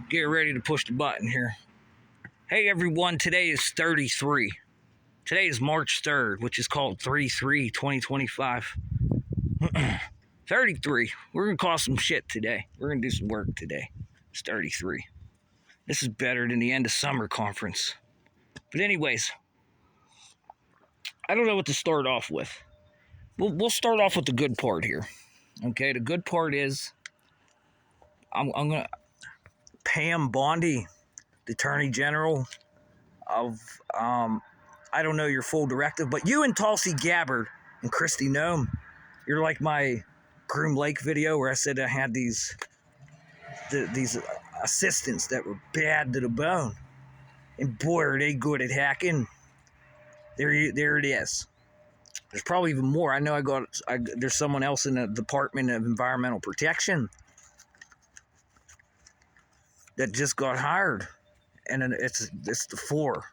Get ready to push the button here. Hey everyone, today is 33. Today is March 3rd, which is called 3/3/2025. 33. We're going to cause some shit today. We're going to do some work today. It's 33. This is better than the end of summer conference. But anyways, I don't know what to start off with. We'll start off with the good part here. Okay, the good part is I'm going to Pam Bondi, the Attorney General of, I don't know your full directive, but you and Tulsi Gabbard and Kristi Noem, you're like my Groom Lake video where I said I had these assistants that were bad to the bone. And boy, are they good at hacking. There it is. There's probably even more. I know there's someone else in the Department of Environmental Protection that just got hired. And it's the four.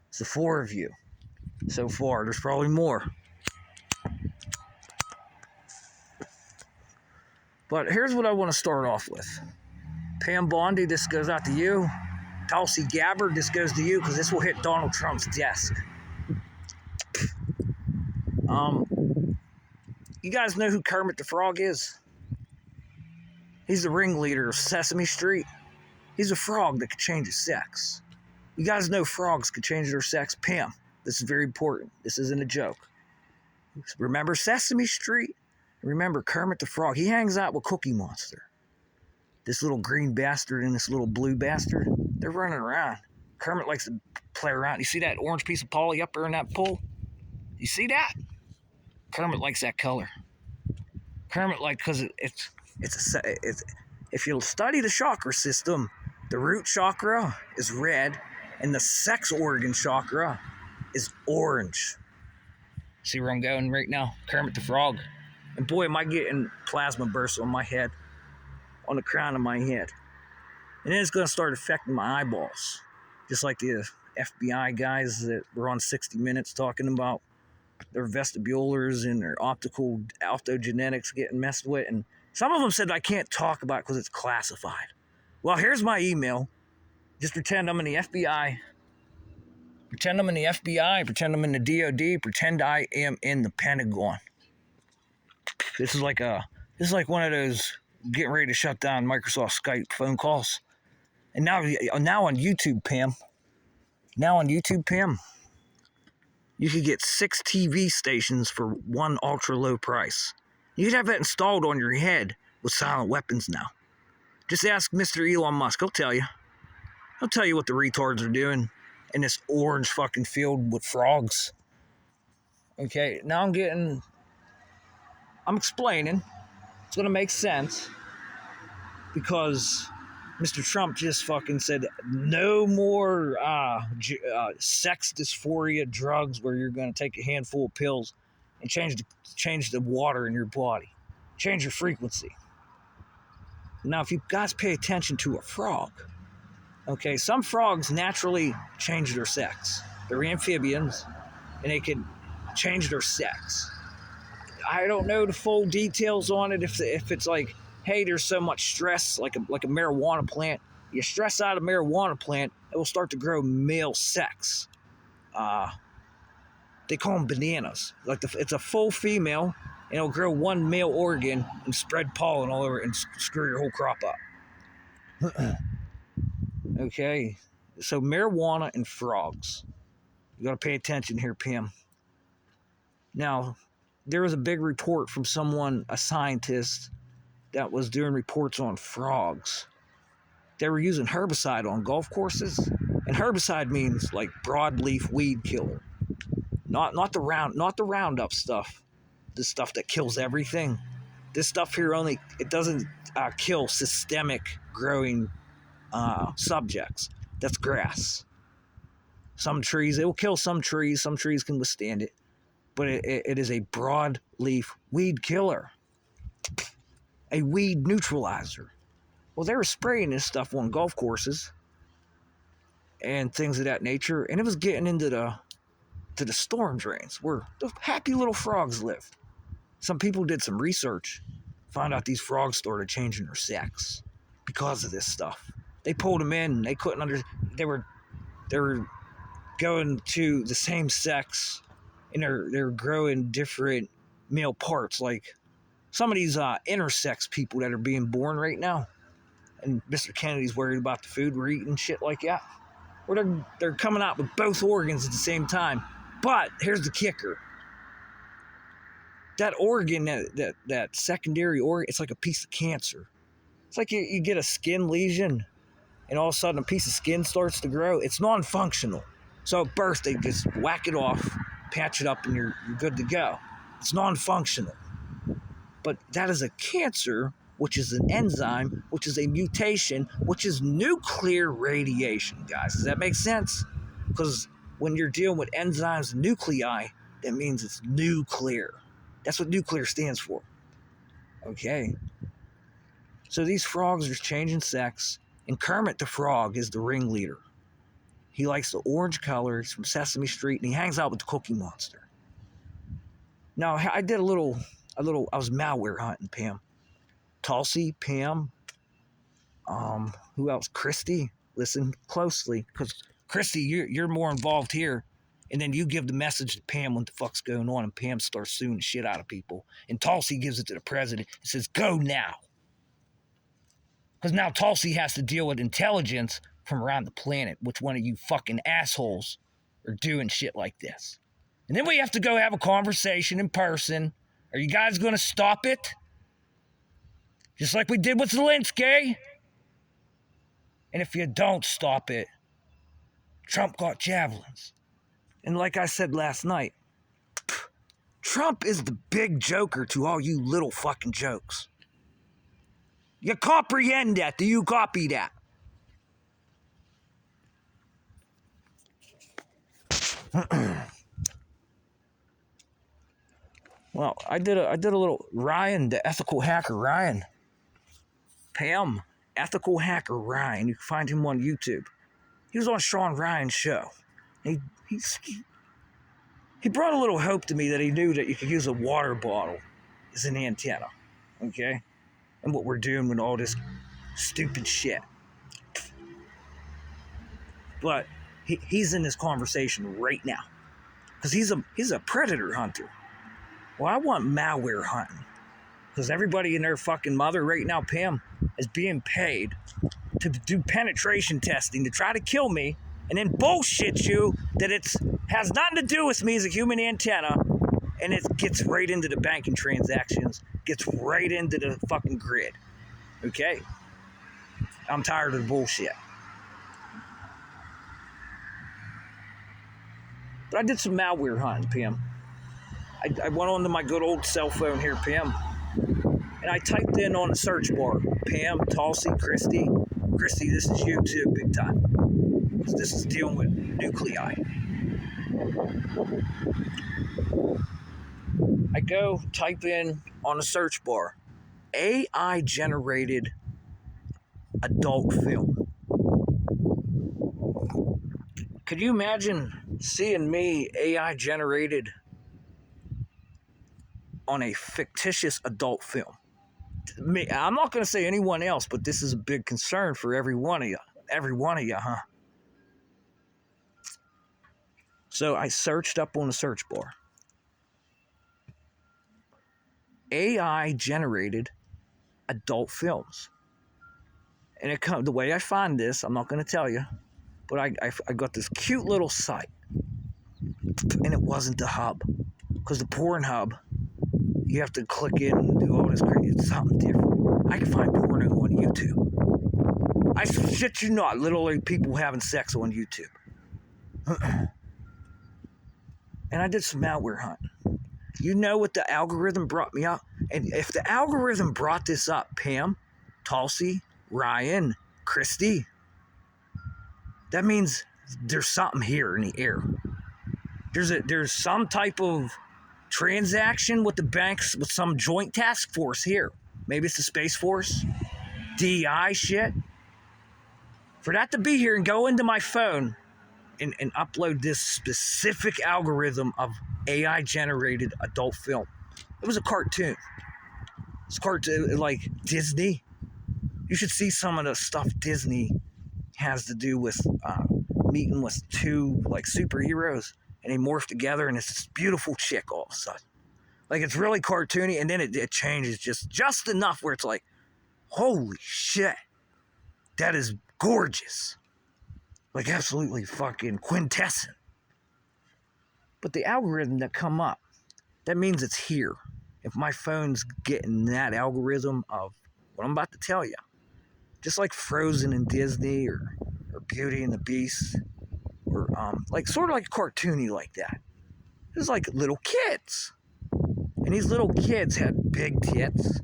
It's the four of you so far. There's probably more. But here's what I want to start off with. Pam Bondi, this goes out to you. Tulsi Gabbard, this goes to you because this will hit Donald Trump's desk. You guys know who Kermit the Frog is? He's the ringleader of Sesame Street. He's a frog that could change his sex. You guys know frogs could change their sex. Pam, this is very important. This isn't a joke. Remember Sesame Street? Remember Kermit the Frog? He hangs out with Cookie Monster. This little green bastard and this little blue bastard, they're running around. Kermit likes to play around. You see that orange piece of poly up there in that pole? You see that? Kermit likes that color. Kermit because it's if you'll study the chakra system, the root chakra is red and the sex organ chakra is orange. See where I'm going right now? Kermit the Frog. And boy, am I getting plasma bursts on my head, on the crown of my head. And then it's going to start affecting my eyeballs. Just like the FBI guys that were on 60 Minutes talking about their vestibulars and their optogenetics getting messed with. And some of them said I can't talk about it because it's classified. Well, here's my email. Just pretend I'm in the FBI. Pretend I'm in the FBI. Pretend I'm in the DOD. Pretend I am in the Pentagon. This is like one of those getting ready to shut down Microsoft Skype phone calls. And now on YouTube, Pam. You could get 6 TV stations for one ultra low price. You could have that installed on your head with silent weapons now. Just ask Mr. Elon Musk. He'll tell you. He'll tell you what the retards are doing in this orange fucking field with frogs. Okay, now I'm explaining. It's going to make sense because Mr. Trump just fucking said no more sex dysphoria drugs where you're going to take a handful of pills and change the water in your body. Change your frequency. Now, if you guys pay attention to a frog, okay, some frogs naturally change their sex. They're amphibians, and they can change their sex. I don't know the full details on it. If it's like, hey, there's so much stress, like a marijuana plant. You stress out a marijuana plant, it will start to grow male sex. They call them bananas. It's a full female, and it'll grow one male organ and spread pollen all over and screw your whole crop up. Okay, so marijuana and frogs. You got to pay attention here, Pam. Now, there was a big report from a scientist, that was doing reports on frogs. They were using herbicide on golf courses, and herbicide means like broadleaf weed killer, not the Roundup stuff, the stuff that kills everything. This stuff here it doesn't kill systemic growing subjects. That's grass. Some trees, it will kill some trees. Some trees can withstand it, but it is a broadleaf weed killer. A weed neutralizer. Well, they were spraying this stuff on golf courses and things of that nature, and it was getting into the storm drains where the happy little frogs live. Some people did some research, found out these frogs started changing their sex because of this stuff. They pulled them in. They couldn't they were going to the same sex, and they're growing different male parts. Like some of these intersex people that are being born right now, and Mr. Kennedy's worried about the food we're eating, shit like that. Where they're coming out with both organs at the same time. But here's the kicker. That organ, that secondary organ, it's like a piece of cancer. It's like you get a skin lesion, and all of a sudden a piece of skin starts to grow. It's non-functional. So at birth, they just whack it off, patch it up, and you're good to go. It's non-functional. But that is a cancer, which is an enzyme, which is a mutation, which is nuclear radiation, guys. Does that make sense? Because when you're dealing with enzymes and nuclei, that means it's nuclear. That's what nuclear stands for. Okay. So these frogs are changing sex, and Kermit the Frog is the ringleader. He likes the orange color. He's from Sesame Street, and he hangs out with the Cookie Monster. Now, I did I was malware hunting, Pam. Tulsi, Pam, who else? Christy. Listen closely, because Christy, you're more involved here. And then you give the message to Pam what the fuck's going on, and Pam starts suing the shit out of people. And Tulsi gives it to the president and says, go now. Because now Tulsi has to deal with intelligence from around the planet, which one of you fucking assholes are doing shit like this. And then we have to go have a conversation in person. Are you guys going to stop it? Just like we did with Zelensky. And if you don't stop it, Trump got javelins. And like I said last night, Trump is the big joker to all you little fucking jokes. You comprehend that? Do you copy that? Well, I did a little Ryan, the ethical hacker Ryan. Pam, ethical hacker Ryan. You can find him on YouTube. He was on Sean Ryan's show. He brought a little hope to me that he knew that you could use a water bottle as an antenna. Okay? And what we're doing with all this stupid shit. But he's in this conversation right now. Because he's a predator hunter. Well, I want malware hunting. Because everybody and their fucking mother right now, Pam, is being paid to do penetration testing to try to kill me and then bullshit you that it has nothing to do with me as a human antenna, and it gets right into the banking transactions, gets right into the fucking grid. Okay? I'm tired of the bullshit. But I did some malware hunting, Pam. I went onto my good old cell phone here, Pam, and I typed in on the search bar, Pam, Tulsi, Christy. Christy, this is you too, big time. Because this is dealing with nuclei. I go type in on the search bar, AI-generated adult film. Could you imagine seeing me AI-generated on a fictitious adult film? I'm not going to say anyone else, but this is a big concern for every one of you. Every one of you, huh? So I searched up on the search bar. AI-generated adult films. And the way I find this, I'm not going to tell you, but I got this cute little site. And it wasn't the hub. Because the Pornhub, you have to click in and do all this crazy. It's something different. I can find porno on YouTube. I shit you not, literally people having sex on YouTube. And I did some malware hunting. You know what the algorithm brought me up? And if the algorithm brought this up, Pam, Tulsi, Ryan, Christy, that means there's something here in the air. There's some type of transaction with the banks, with some joint task force here. Maybe it's the Space Force, DEI shit. For that to be here and go into my phone and upload this specific algorithm of AI-generated adult film. It was a cartoon. It's cartoon like Disney. You should see some of the stuff Disney has to do with meeting with two like superheroes, and they morph together, and it's this beautiful chick all of a sudden. Like it's really cartoony, and then it changes just enough where it's like, holy shit, that is gorgeous, like absolutely fucking quintessent. But the algorithm that come up, that means it's here. If my phone's getting that algorithm of what I'm about to tell you, just like Frozen and Disney or Beauty and the Beast, or like sort of like cartoony like that. It's like little kids. And these little kids had big tits.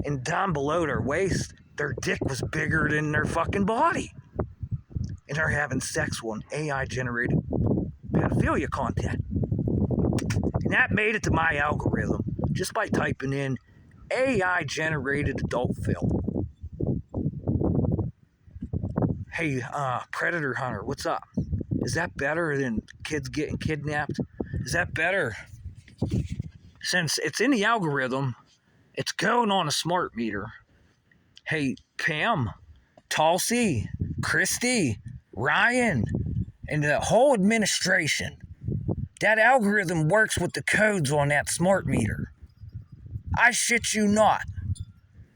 And down below their waist, their dick was bigger than their fucking body. And they're having sex on AI generated pedophilia content. And that made it to my algorithm just by typing in AI generated adult film. Hey, Predator Hunter, what's up? Is that better than kids getting kidnapped? Is that better? Since it's in the algorithm, it's going on a smart meter. Hey, Pam, Tulsi, Christy, Ryan, and the whole administration, that algorithm works with the codes on that smart meter. I shit you not,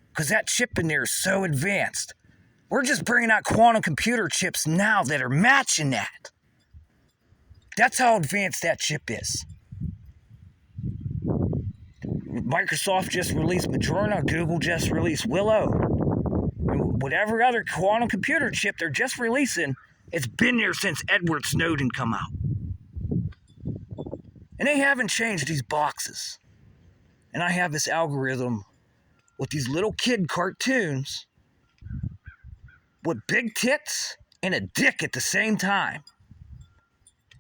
because that chip in there is so advanced. We're just bringing out quantum computer chips now that are matching that. That's how advanced that chip is. Microsoft just released Madrona, Google just released Willow. And whatever other quantum computer chip they're just releasing, it's been there since Edward Snowden come out. And they haven't changed these boxes. And I have this algorithm with these little kid cartoons with big tits and a dick at the same time.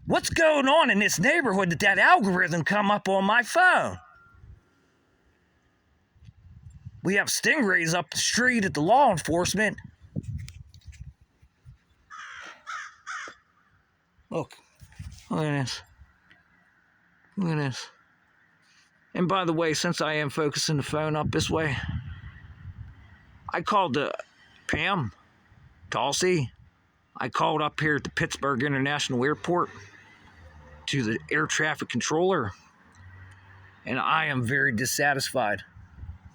What's going on in this neighborhood that algorithm come up on my phone? We have stingrays up the street at the law enforcement. Look at this. Look at this. And by the way, since I am focusing the phone up this way, I called Pam, Tulsi. I called up here at the Pittsburgh International Airport to the air traffic controller, and I am very dissatisfied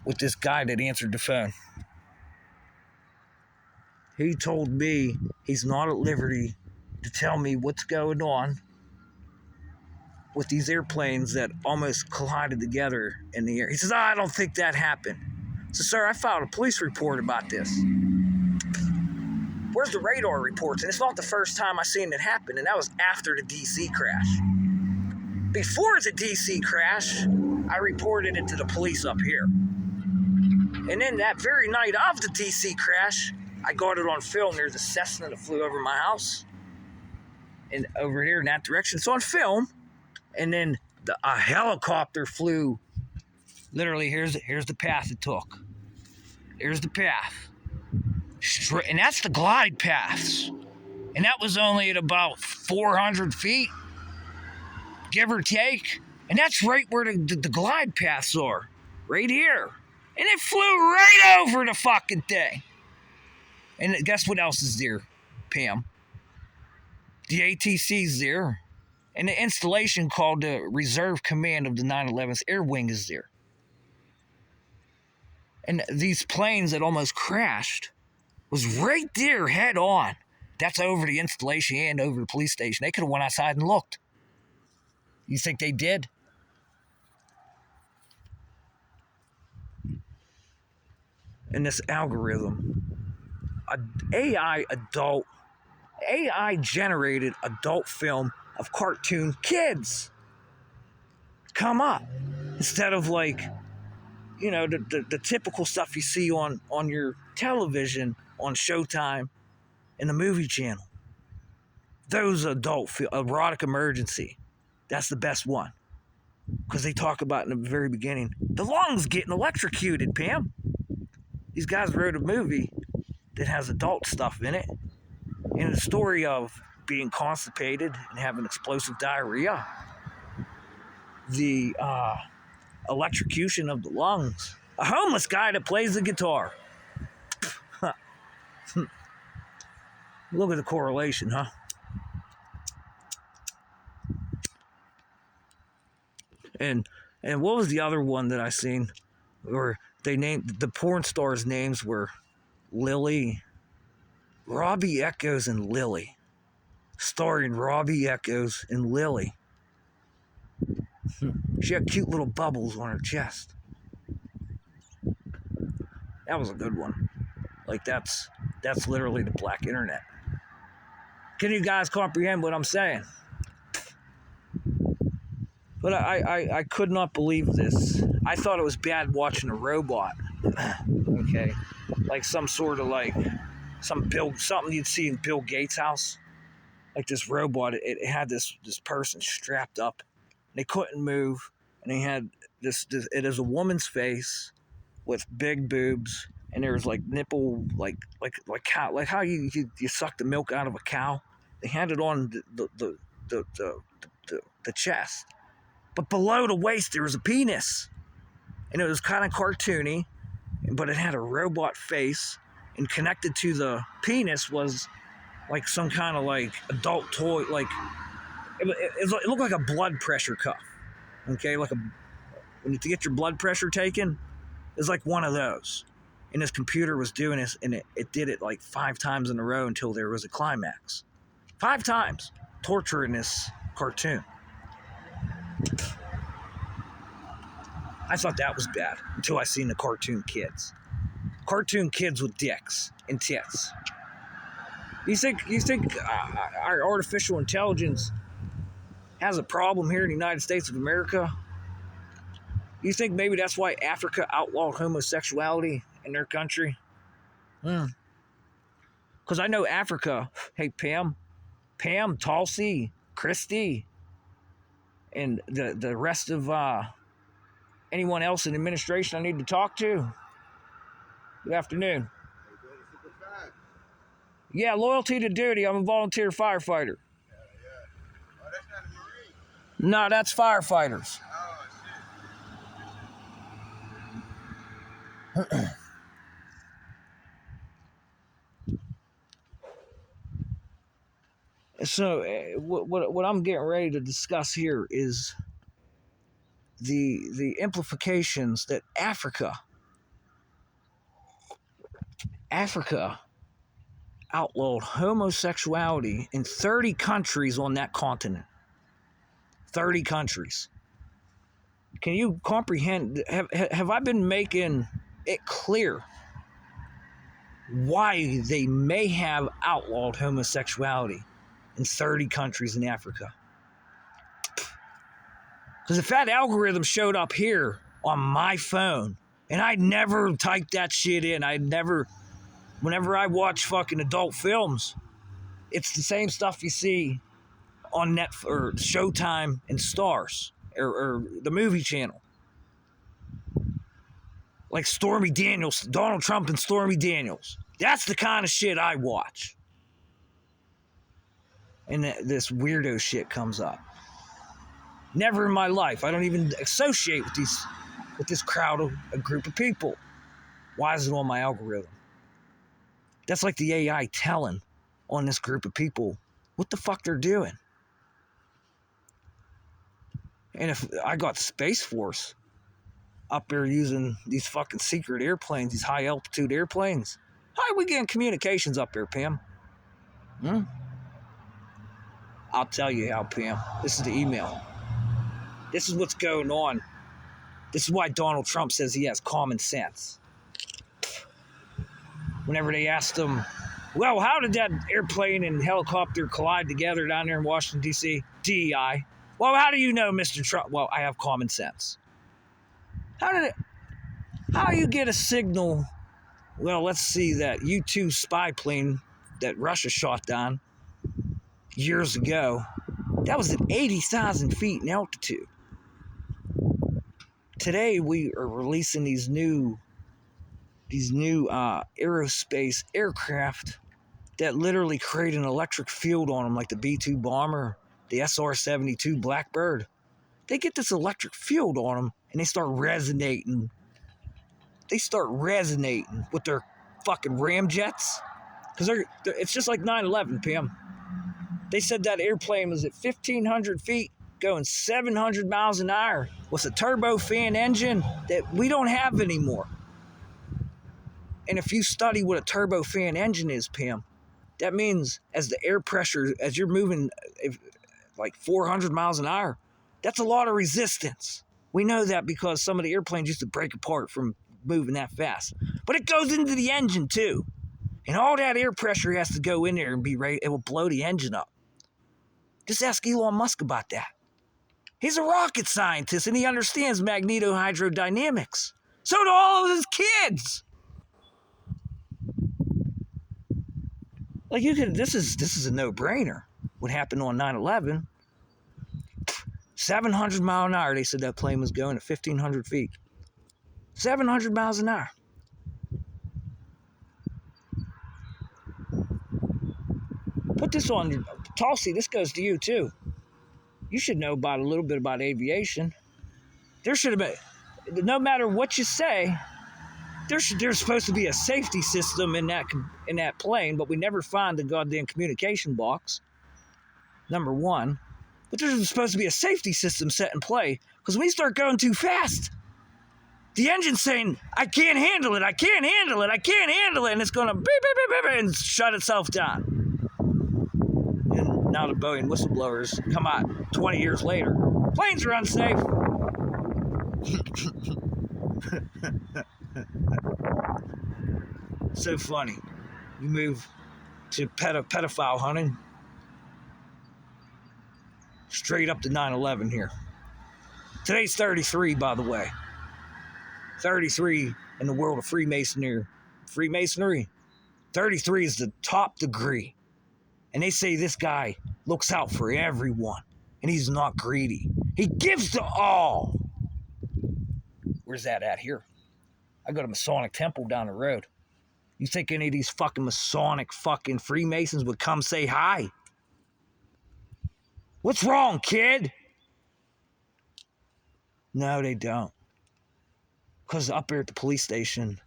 with this guy that answered the phone. He told me he's not at liberty to tell me what's going on with these airplanes that almost collided together in the air. He says, I don't think that happened. So, sir, I filed a police report about this. Where's the radar reports? And it's not the first time I seen it happen, and that was after the DC crash. Before the DC crash, I reported it to the police up here. And then that very night of the DC crash, I got it on film. There's a Cessna that flew over my house and over here in that direction. It's on film. And then a helicopter flew. Literally, here's the path it took. Here's the path. And that's the glide paths. And that was only at about 400 feet, give or take. And that's right where the glide paths are. Right here. And it flew right over the fucking thing. And guess what else is there, Pam? The ATC's there. And the installation called the Reserve Command of the 911's Air Wing is there. And these planes that almost crashed was right there head on. That's over the installation and over the police station. They could have went outside and looked. You think they did? And this algorithm, AI generated adult film of cartoon kids come up instead of like, you know, the typical stuff you see on your television on Showtime and the movie channel. Those adult erotic emergency, that's the best one, because they talk about in the very beginning the lungs getting electrocuted. Pam, these guys wrote a movie that has adult stuff in it, and the story of being constipated and having explosive diarrhea, the electrocution of the lungs, a homeless guy that plays the guitar. Look at the correlation, huh? And what was the other one that I seen where they named the porn stars' names were Lily, Robbie Echoes, and Lily, starring Robbie Echoes and Lily. She had cute little bubbles on her chest. That was a good one. Like that's literally the black internet. Can you guys comprehend what I'm saying? But I could not believe this. I thought it was bad watching a robot. Okay, like some sort of like something you'd see in Bill Gates' house. Like this robot, it had this person strapped up. They couldn't move, and they had this. It is a woman's face with big boobs, and there was like nipple, like cow, like how you suck the milk out of a cow. They had it on the chest, but below the waist there was a penis, and it was kind of cartoony, but it had a robot face, and connected to the penis was like some kind of like adult toy, like it looked like a blood pressure cuff. Okay, like when you get your blood pressure taken, it's like one of those. And this computer was doing this, and it did it like 5 times in a row until there was a climax. 5 times torturing this cartoon. I thought that was bad until I seen the cartoon kids. Cartoon kids with dicks and tits. You think our artificial intelligence has a problem here in the United States of America? You think maybe that's why Africa outlawed homosexuality in their country? Because I know Africa, hey, Pam, Tulsi, Christy, and the rest of anyone else in administration I need to talk to. Good afternoon. Yeah, loyalty to duty. I'm a volunteer firefighter. Oh, that's not a Marine. No, that's firefighters. Oh, shit. So, what I'm getting ready to discuss here is the implications that Africa outlawed homosexuality in 30 countries on that continent. 30 countries. Can you comprehend? Have I been making it clear why they may have outlawed homosexuality in 30 countries in Africa? Because if that algorithm showed up here on my phone, and I never typed that shit in, whenever I watch fucking adult films, it's the same stuff you see on Netflix or Showtime and Stars or the movie channel. Like Stormy Daniels, Donald Trump and Stormy Daniels. That's the kind of shit I watch. And this weirdo shit comes up. Never in my life. I don't even associate with this crowd of a group of people. Why is it on my algorithm? That's like the AI telling on this group of people what the fuck they're doing. And if I got Space Force up there using these fucking secret airplanes, these high altitude airplanes, how are we getting communications up there, Pam? I'll tell you how, Pam. This is the email. This is what's going on. This is why Donald Trump says he has common sense. Whenever they asked him, well, how did that airplane and helicopter collide together down there in Washington, D.C.? DEI. Well, how do you know, Mr. Trump? Well, I have common sense. How you get a signal? Well, let's see that U-2 spy plane that Russia shot down years ago. That was at 80,000 feet in altitude. Today we are releasing these new aerospace aircraft that literally create an electric field on them, like the B-2 bomber, the SR-72 Blackbird. They get this electric field on them, and they start resonating. They start resonating with their fucking ramjets. Because it's just like 9/11, Pam. They said that airplane was at 1,500 feet, going 700 miles an hour with a turbofan engine that we don't have anymore. And if you study what a turbofan engine is, Pam, that means as the air pressure, as you're moving like 400 miles an hour, that's a lot of resistance. We know that because some of the airplanes used to break apart from moving that fast. But it goes into the engine too. And all that air pressure has to go in there and be ready. It will blow the engine up. Just ask Elon Musk about that. He's a rocket scientist and he understands magnetohydrodynamics. So do all of his kids. Like this is a no-brainer. What happened on 9/11? 700 mile an hour. They said that plane was going at 1,500 feet. 700 miles an hour. Put this on, Tulsi. This goes to you too. You should know a little bit about aviation. There should have been, no matter what you say, there's supposed to be a safety system in that plane, but we never find the goddamn communication box. Number one, but there's supposed to be a safety system set in play because when we start going too fast, the engine's saying, "I can't handle it. I can't handle it. I can't handle it," and it's gonna beep beep beep beep and shut itself down. And now the Boeing whistleblowers come out 20 years later. Planes are unsafe. So funny. You move to pedophile hunting. Straight up to 9/11 here. Today's 33, by the way. 33 in the world of Freemasonry. 33 is the top degree. And they say this guy looks out for everyone. And he's not greedy. He gives to all. Where's that at here? I got a Masonic temple down the road. You think any of these fucking Masonic fucking Freemasons would come say hi? What's wrong, kid? No, they don't. Because up there at the police station,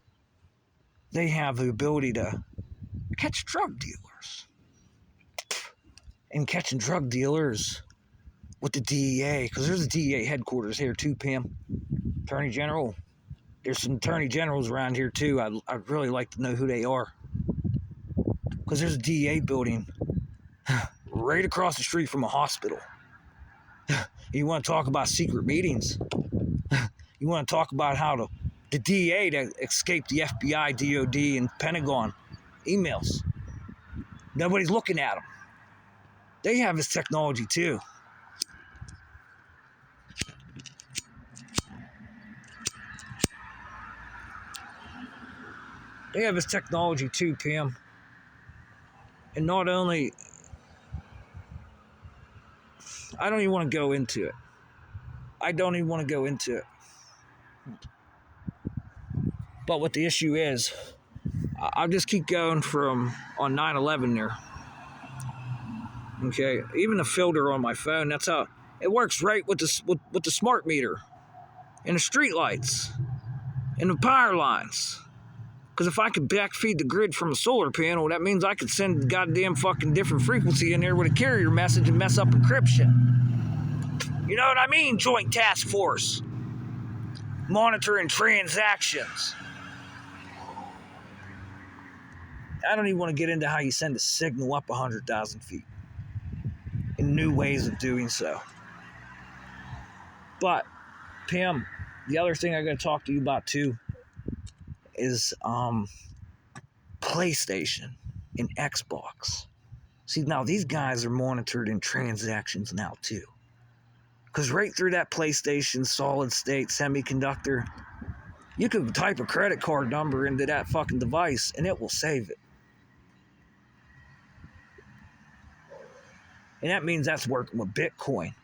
they have the ability to catch drug dealers. And catching drug dealers with the DEA, because there's a DEA headquarters here too, Pam. Attorney General. There's some attorney generals around here too. I'd really like to know who they are. Because there's a DEA building right across the street from a hospital. You want to talk about secret meetings? You want to talk about how the DEA that escaped the FBI, DOD, and Pentagon emails. Nobody's looking at them. They have this technology too. They have this technology too, Pam. And not only, I don't even want to go into it. But what the issue is, I'll just keep going from on 9/11 there. Okay, even the filter on my phone, that's how it works right with the smart meter and the street lights and the power lines. Because if I could backfeed the grid from a solar panel, that means I could send goddamn fucking different frequency in there with a carrier message and mess up encryption. You know what I mean? Joint Task Force. Monitoring transactions. I don't even want to get into how you send a signal up 100,000 feet. And new ways of doing so. But, Pam, the other thing I'm going to talk to you about too is PlayStation and Xbox. See, now these guys are monitored in transactions now too. Because right through that PlayStation solid state semiconductor, you could type a credit card number into that fucking device and it will save it. And that means that's working with Bitcoin.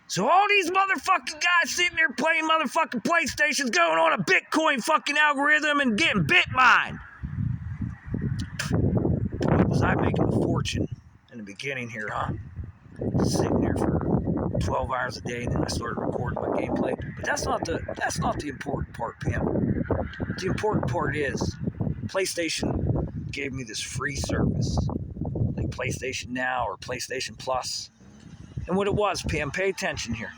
So all these motherfucking guys sitting there playing motherfucking PlayStations going on a Bitcoin fucking algorithm and getting Bitmined. Boy, was I making a fortune in the beginning here, huh? Just sitting there for 12 hours a day, and then I started recording my gameplay. But that's not the important part, Pam. The important part is PlayStation gave me this free service, like PlayStation Now or PlayStation Plus. And what it was, PM, pay attention here.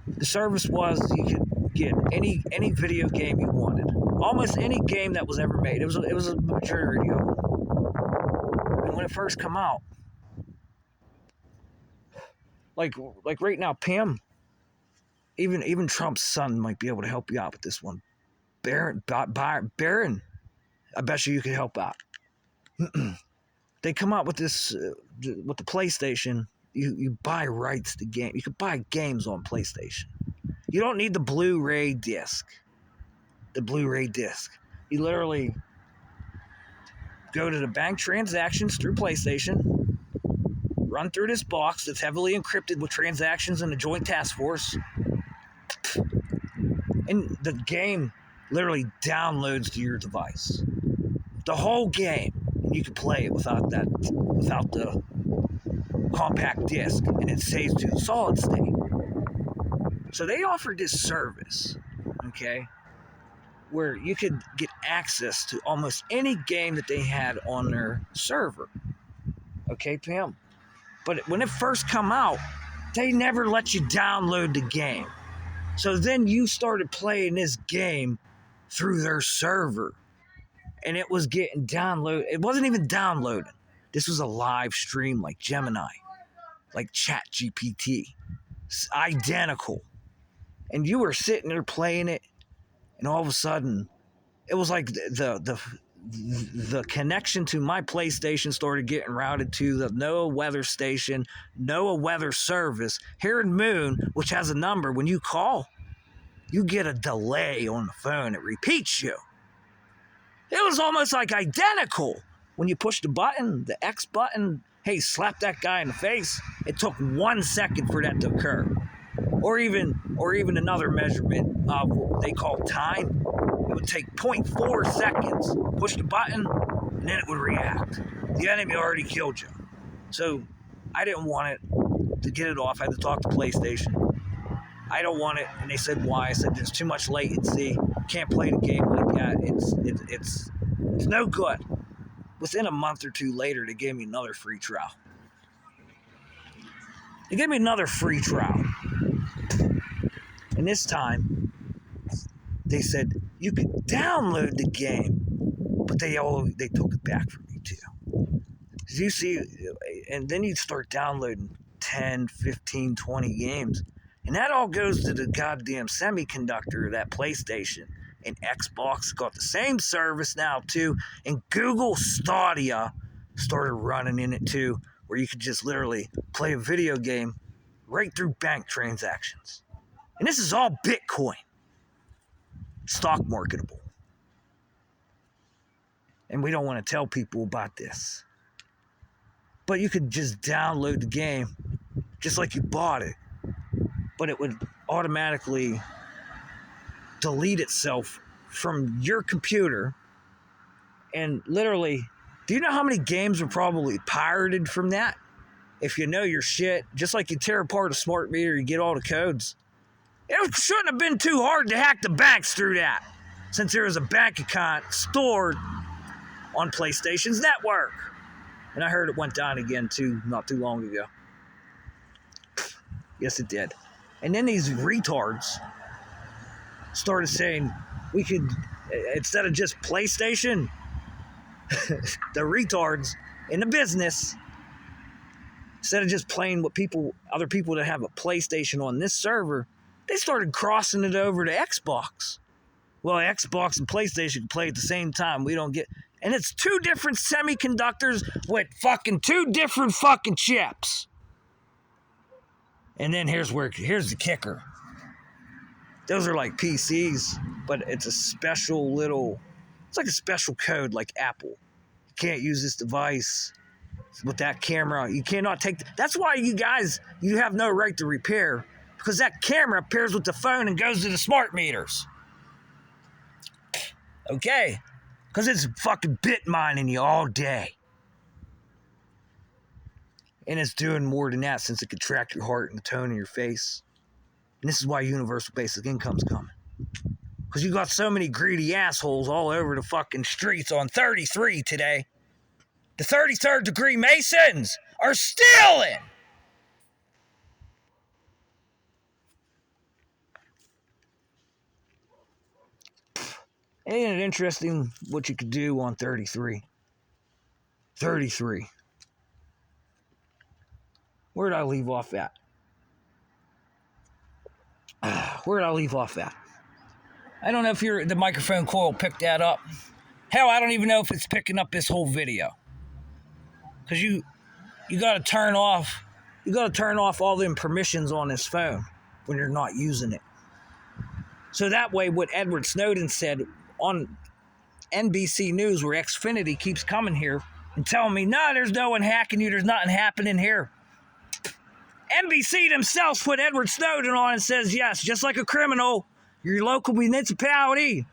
The service was you could get any video game you wanted, almost any game that was ever made. It was a majority of them. And when it first come out, like right now, PM, even Trump's son might be able to help you out with this one. Baron, I bet you could help out. They come out with this with the PlayStation. You buy rights to game. You could buy games on PlayStation. You don't need the Blu-ray disc. The Blu-ray disc. You literally go to the bank transactions through PlayStation, run through this box that's heavily encrypted with transactions in the Joint Task Force, and the game literally downloads to your device. The whole game, and you can play it without the compact disc, and it saves to solid state. So they offered this service, okay, where you could get access to almost any game that they had on their server. Okay, Pam? But when it first come out, they never let you download the game. So then you started playing this game through their server. And it was getting downloaded. It wasn't even downloading. This was a live stream like Gemini, like ChatGPT. It's identical. And you were sitting there playing it, and all of a sudden, it was like the connection to my PlayStation started getting routed to the NOAA weather station, NOAA weather service here in Moon, which has a number. When you call, you get a delay on the phone. It repeats you. It was almost like identical. When you push the button, the X button, hey, slap that guy in the face, it took 1 second for that to occur. Or even another measurement of what they call time. It would take 0.4 seconds. Push the button, and then it would react. The enemy already killed you. So I didn't want it to get it off. I had to talk to PlayStation. I don't want it, and they said why. I said there's too much latency. Can't play the game like that. It's no good. Within a month or two later, they gave me another free trial. They gave me another free trial. And this time, they said you could download the game, but they took it back from me too. You see, and then you start downloading 10, 15, 20 games, and that all goes to the goddamn semiconductor, that PlayStation. And Xbox got the same service now too, and Google Stadia started running in it too, where you could just literally play a video game right through bank transactions. And this is all Bitcoin, stock marketable. And we don't want to tell people about this. But you could just download the game just like you bought it, but it would automatically delete itself from your computer. And literally, do you know how many games are probably pirated from that? If you know your shit, just like you tear apart a smart meter, you get all the codes. It shouldn't have been too hard to hack the banks through that, since there was a bank account stored on PlayStation's network. And I heard it went down again too, not too long ago. Yes, it did. And then these retards started saying we could, instead of just PlayStation, the retards in the business, instead of just playing with other people that have a PlayStation on this server, they started crossing it over to Xbox. Well, Xbox and PlayStation can play at the same time. We don't get, and it's two different semiconductors with fucking two different fucking chips. And then here's the kicker. Those are like PCs, but it's a special it's like a special code like Apple. You can't use this device with that camera. You cannot that's why you have no right to repair, because that camera pairs with the phone and goes to the smart meters. Okay? Because it's fucking bit mining you all day. And it's doing more than that, since it can track your heart and the tone in your face. And this is why universal basic income's coming. Because you got so many greedy assholes all over the fucking streets on 33 today. The 33rd degree Masons are stealing. Ain't it interesting what you could do on 33? 33. Where'd I leave off at? Where'd I leave off at? I don't know if the microphone coil picked that up. Hell, I don't even know if it's picking up this whole video. Because you gotta turn off all them permissions on this phone when you're not using it. So that way, what Edward Snowden said on NBC News, where Xfinity keeps coming here and telling me, no, there's no one hacking you, there's nothing happening here. NBC themselves put Edward Snowden on and says, yes, just like a criminal, your local municipality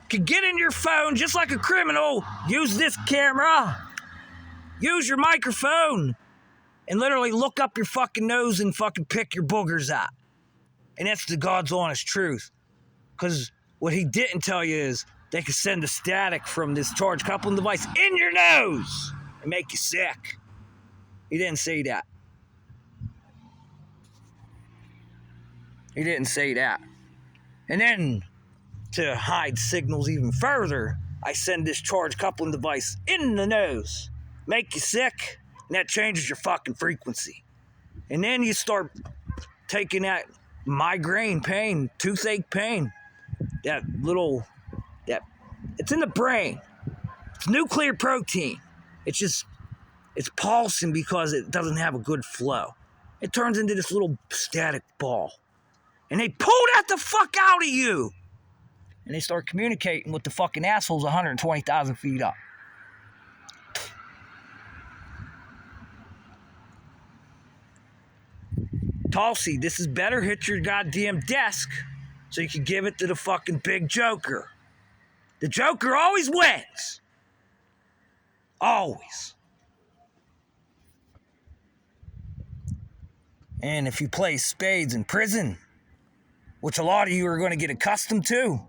can get in your phone just like a criminal, use this camera, use your microphone, and literally look up your fucking nose and fucking pick your boogers out. And that's the God's honest truth. Because what he didn't tell you is they could send the static from this charge coupling device in your nose and make you sick. He didn't say that. He didn't say that. And then, to hide signals even further, I send this charge coupling device in the nose, make you sick, and that changes your fucking frequency. And then you start taking that migraine pain, toothache pain, it's in the brain. It's nuclear protein. It's pulsing because it doesn't have a good flow. It turns into this little static ball. And they pull that the fuck out of you. And they start communicating with the fucking assholes 120,000 feet up. Tulsi, this is better. Hit your goddamn desk so you can give it to the fucking big joker. The joker always wins. Always. And if you play spades in prison, which a lot of you are going to get accustomed to,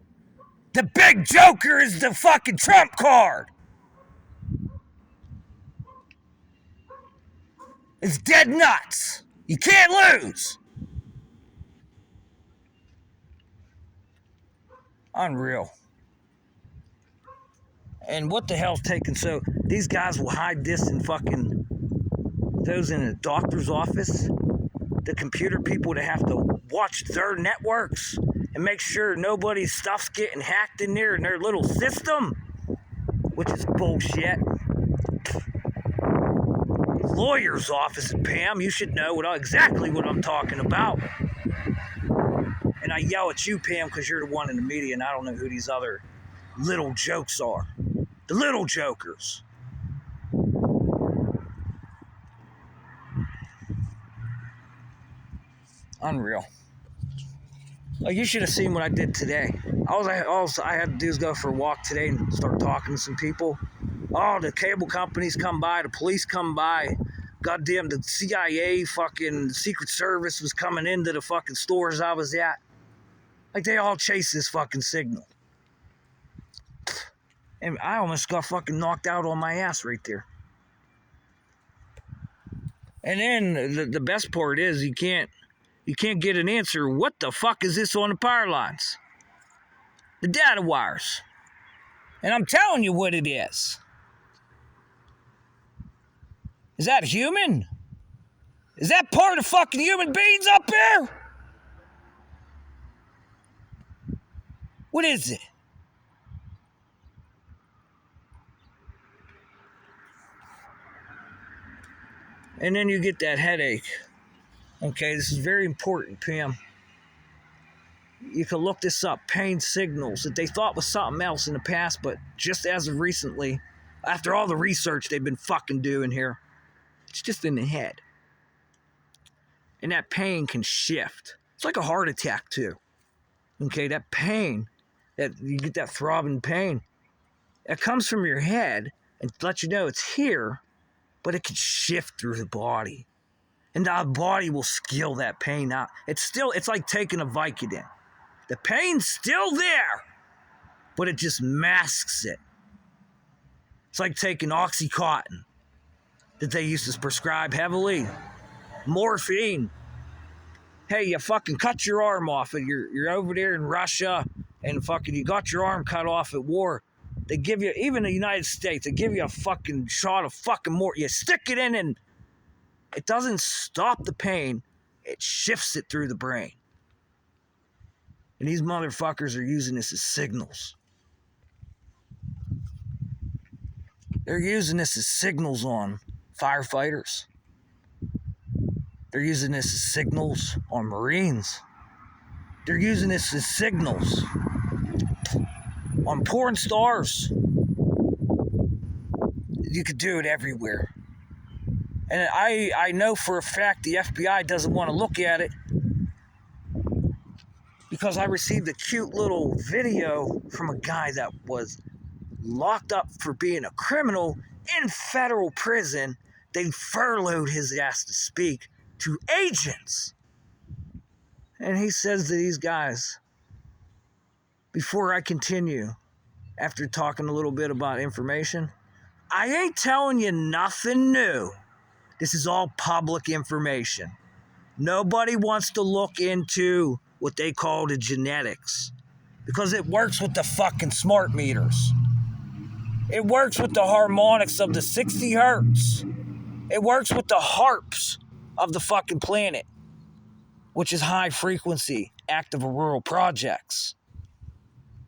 the big joker is the fucking trump card. It's dead nuts. You can't lose. Unreal. And what the hell's taking so... These guys will hide this in fucking... Those in a doctor's office. The computer people that have to watch their networks and make sure nobody's stuff's getting hacked in there in their little system. Which is bullshit. Lawyer's office, Pam, you should know exactly what I'm talking about. And I yell at you, Pam, because you're the one in the media and I don't know who these other little jokes are. The little jokers. Unreal. Like, you should have seen what I did today. All I had to do is go for a walk today and start talking to some people. Oh, the cable companies come by, the police come by. Goddamn, the CIA, fucking Secret Service was coming into the fucking stores I was at. Like, they all chase this fucking signal. And I almost got fucking knocked out on my ass right there. And then the best part is you can't get an answer. What the fuck is this on the power lines? The data wires. And I'm telling you what it is. Is that human? Is that part of fucking human beings up there? What is it? And then you get that headache. Okay, this is very important, Pam. You can look this up, pain signals, that they thought was something else in the past, but just as of recently, after all the research they've been fucking doing here, it's just in the head. And that pain can shift. It's like a heart attack, too. Okay, that pain, that you get that throbbing pain, it comes from your head and lets you know it's here, but it can shift through the body. And the body will skill that pain out. It's like taking a Vicodin. The pain's still there, but it just masks it. It's like taking Oxycontin that they used to prescribe heavily, morphine. Hey, you fucking cut your arm off and you're over there in Russia and fucking you got your arm cut off at war. They give you, even in the United States, they give you a fucking shot of fucking more. You stick it in and it doesn't stop the pain. It shifts it through the brain. And these motherfuckers are using this as signals. They're using this as signals on firefighters. They're using this as signals on Marines. They're using this as signals on porn stars. You could do it everywhere. And I know for a fact the FBI doesn't want to look at it because I received a cute little video from a guy that was locked up for being a criminal in federal prison. They furloughed his ass to speak to agents. And he says to these guys, before I continue, after talking a little bit about information, I ain't telling you nothing new. This is all public information. Nobody wants to look into what they call the genetics because it works with the fucking smart meters. It works with the harmonics of the 60 hertz. It works with the harps of the fucking planet, which is high frequency active auroral projects.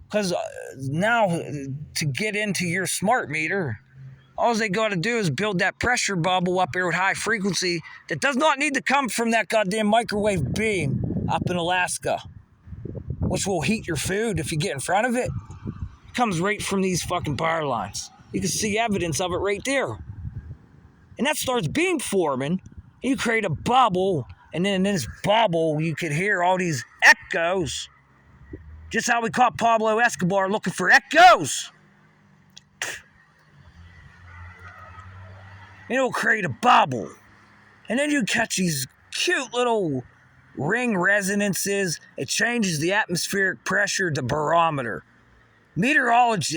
Because now to get into your smart meter, all they got to do is build that pressure bubble up there with high frequency that does not need to come from that goddamn microwave beam up in Alaska, which will heat your food if you get in front of it. It comes right from these fucking power lines. You can see evidence of it right there. And that starts beam forming, and you create a bubble, and then in this bubble, you could hear all these echoes. Just how we caught Pablo Escobar looking for echoes. It'll create a bubble. And then you catch these cute little ring resonances. It changes the atmospheric pressure, the barometer. Meteorologists